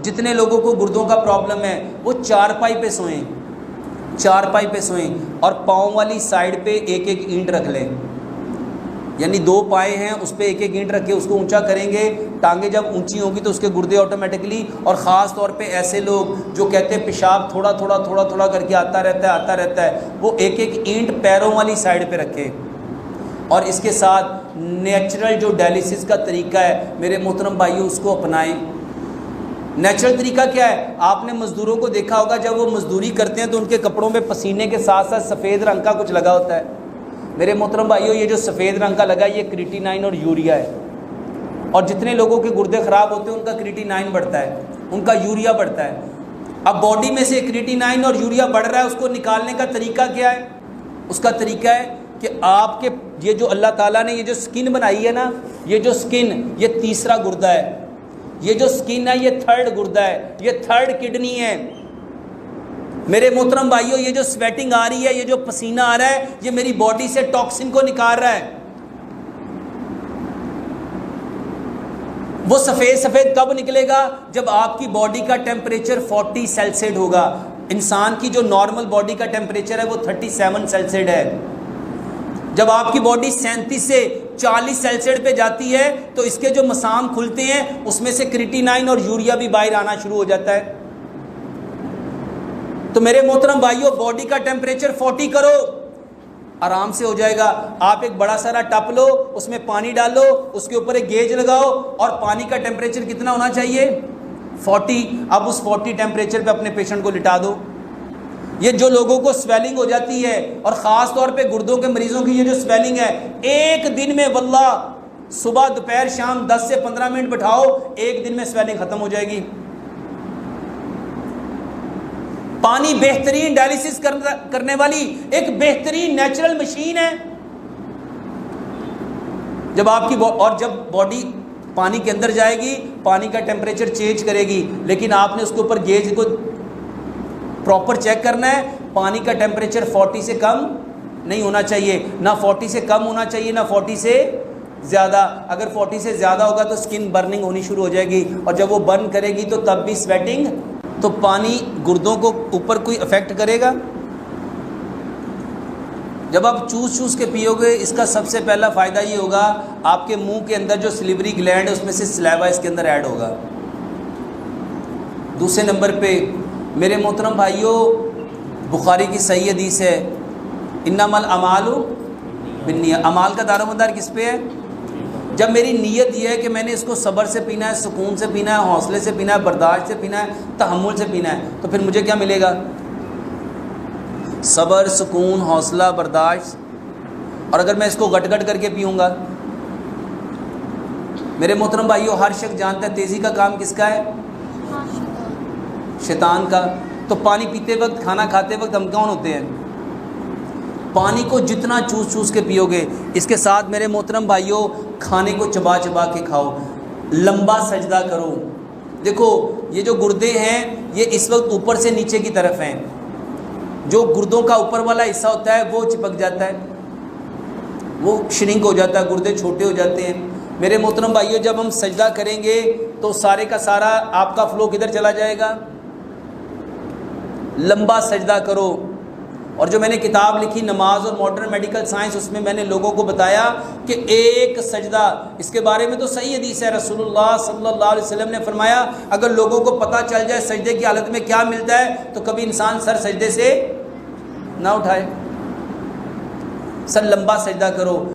जितने लोगों को गुर्दों का प्रॉब्लम है वो चारपाई पे सोएं, चारपाई पे सोएं और पाँव वाली साइड पे एक एक ईंट रख लें, यानी दो पाए हैं उस पर एक एक ईंट रख के उसको ऊंचा करेंगे। टांगे जब ऊंची होंगी तो उसके गुर्दे ऑटोमेटिकली, और ख़ास तौर पे ऐसे लोग जो कहते हैं पेशाब थोड़ा थोड़ा थोड़ा थोड़ा करके आता रहता है, वो एक एक ईंट पैरों वाली साइड पे रखें। और इसके साथ नेचुरल जो डायलिसिस का तरीका है मेरे मोहतरम भाइयों, उसको अपनाएं। नेचुरल तरीका क्या है? आपने मज़दूरों को देखा होगा, जब वो मज़दूरी करते हैं तो उनके कपड़ों में पसीने के साथ साथ सफ़ेद रंग का कुछ लगा होता है। मेरे मोहतरम भाइयों, ये जो सफ़ेद रंग का लगा है ये क्रिएटिनाइन और यूरिया है। और जितने लोगों के गुर्दे ख़राब होते हैं उनका क्रिएटिनाइन बढ़ता है, उनका यूरिया बढ़ता है। अब बॉडी में से क्रिएटिनाइन और यूरिया बढ़ रहा है, उसको निकालने का तरीका क्या है? उसका तरीका है कि आपके ये जो अल्लाह ताला ने ये जो स्किन बनाई है ना, ये जो स्किन, ये तीसरा गुर्दा है। ये जो स्किन है ये थर्ड गुर्दा है, ये थर्ड किडनी है। मेरे मोहतरम भाइयों, ये जो स्वेटिंग आ रही है, ये जो पसीना आ रहा है, ये मेरी बॉडी से टॉक्सिन को निकाल रहा है। वो सफ़ेद सफ़ेद कब निकलेगा? जब आपकी बॉडी का टेम्परेचर 40 सेल्सियस होगा। इंसान की जो नॉर्मल बॉडी का टेम्परेचर है वो 37 सेल्सियस है। जब आपकी बॉडी 37 से 40 सेल्सियस पे जाती है तो इसके जो मसाम खुलते हैं उसमें से क्रिएटिनाइन और यूरिया भी बाहर आना शुरू हो जाता है। तो मेरे मोहतरम भाइयों, बॉडी का टेम्परेचर 40 करो, आराम से हो जाएगा। आप एक बड़ा सारा टप लो, उसमें पानी डालो, उसके ऊपर एक गेज लगाओ और पानी का टेम्परेचर कितना होना चाहिए? 40। अब उस 40 टेम्परेचर पे अपने पेशेंट को लिटा दो। ये जो लोगों को स्वेलिंग हो जाती है और ख़ास तौर पे गुर्दों के मरीजों की ये जो स्वेलिंग है, एक दिन में वल्लाह सुबह दोपहर शाम 10 से 15 मिनट बैठाओ, एक दिन में स्वेलिंग ख़त्म हो जाएगी। पानी बेहतरीन डायलिसिस करने वाली एक बेहतरीन नेचुरल मशीन है। जब आपकी और जब बॉडी पानी के अंदर जाएगी, पानी का टेम्परेचर चेंज करेगी, लेकिन आपने उसके ऊपर गेज को प्रॉपर चेक करना है। पानी का टेम्परेचर 40 से कम नहीं होना चाहिए, ना 40 से कम होना चाहिए, ना 40 से ज़्यादा। अगर 40 से ज़्यादा होगा तो स्किन बर्निंग होनी शुरू हो जाएगी, और जब वो बर्न करेगी तो तब भी स्वेटिंग। तो पानी गुर्दों को ऊपर कोई अफेक्ट करेगा? जब आप चूस चूस के पियोगे, इसका सबसे पहला फ़ायदा ये होगा, आपके मुंह के अंदर जो सिलिवरी ग्लैंड है उसमें से सलाइवा इसके अंदर ऐड होगा। दूसरे नंबर पे मेरे मोहतरम भाइयों, बुखारी की सही हदीस है, इन्नमल अमालु बिन्नियत। अमाल का दारोमदार किस पे है? जब मेरी नीयत यह है कि मैंने इसको सब्र से पीना है, सुकून से पीना है, हौसले से पीना है, बर्दाश्त से पीना है, तहम्मुल से पीना है, तो फिर मुझे क्या मिलेगा? सब्र, सुकून, हौसला, बर्दाश्त। और अगर मैं इसको गट गट करके पीऊँगा, मेरे मोहतरम भाइयों, हर शख्स जानता है तेज़ी का काम किसका है? शैतान का। तो पानी पीते वक्त, खाना खाते वक्त हम कौन होते हैं? पानी को जितना चूस चूस के पियोगे। इसके साथ मेरे मोहतरम भाइयों, खाने को चबा चबा के खाओ, लंबा सजदा करो। देखो, ये जो गुर्दे हैं ये इस वक्त ऊपर से नीचे की तरफ हैं। जो गुर्दों का ऊपर वाला हिस्सा होता है वो चिपक जाता है, वो श्रिंक हो जाता है, गुर्दे छोटे हो जाते हैं। मेरे मोहतरम भाइयों, जब हम सजदा करेंगे तो सारे का सारा आपका फ्लो किधर चला जाएगा? लंबा सजदा करो। और जो मैंने किताब लिखी नमाज और मॉडर्न मेडिकल साइंस, उसमें मैंने लोगों को बताया कि एक सजदा, इसके बारे में तो सही हदीस है, रसूलुल्लाह सल्लल्लाहु अलैहि वसल्लम ने फरमाया, अगर लोगों को पता चल जाए सजदे की हालत में क्या मिलता है तो कभी इंसान सर सजदे से ना उठाए। सर लंबा सजदा करो।